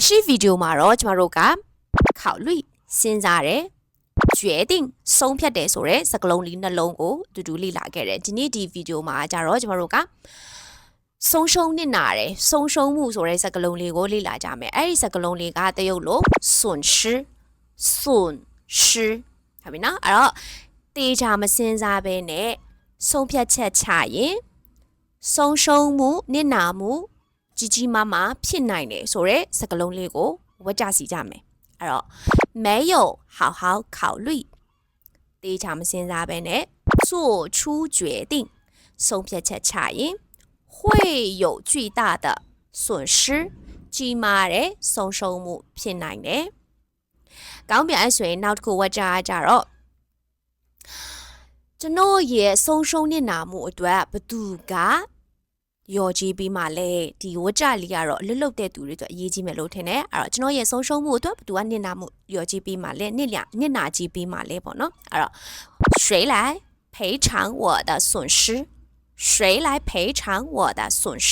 အရှိဗီဒီယိုမှာတော့ကျမတို့က考虑စဉ်းစားတယ်决定ဆုံးဖြတ်တယ်ဆိုတဲ့စကားလုံးလေးနှလုံးကိုအတူတူလေ့လာခဲ့တယ်ဒီနေ့ဒီဗီဒီယိုမှာကျတော့ကျမတို့ကဆုံးရှုံးနစ်နာတယ်ဆုံးရှုံးမှုဆိုတဲ့စကားလုံးလေးကိုလေ့လာကြမယ်အဲ့ဒီစကားလုံးလေးကတရုတ်လို损失ဟုတ်ပြီနော်အဲ့တော့တေချာမစဉ်းစားဘဲနဲ့ဆုံးဖြတ်ချက်ချရင်ဆုံးရှုံးမှုနစ်နာမှုကြီးကြီးမားမားဖြစ်နိုင်တယ်ဆိုတဲ့စကားလုံးလေးကိုဝတ်ကြစီကြမယ်အဲ့တော့没有好好考虑တေချာမစဉ်းစားဘဲနဲ့做出决定ဆုံးဖြတ်ချက်ချရင်会有巨大的损失ကြီးမားတဲ့ဆုံးရှုံးမှုဖြစ်နိုင်တယ်ကောင်းပြန်ဆိုရင်နောက်တစ်ခုဝတ်ကြကြတော့ကျွန်တော်ရဲ့ဆုံးရှုံးနစ်နာမှုအတွက်ဘသူကရော်ကြီးပြီးမှလဲဒီဝတ်ကြလေးကတော့လွတ်လွတ်တဲ့သူတွေအတွက်အရေးကြီးမယ်လို့ထင်တယ်အဲ့တော့ကျွန်တော်ရဲ့ဆုံးရှုံးမှုအတွက်ဘသူကနစ်နာမှုရော်ကြီးပြီးမှလဲနစ်နာကြီးပြီးမှလဲပေါ့နော်အဲ့တော့谁来赔偿我的损失谁来赔偿我的损失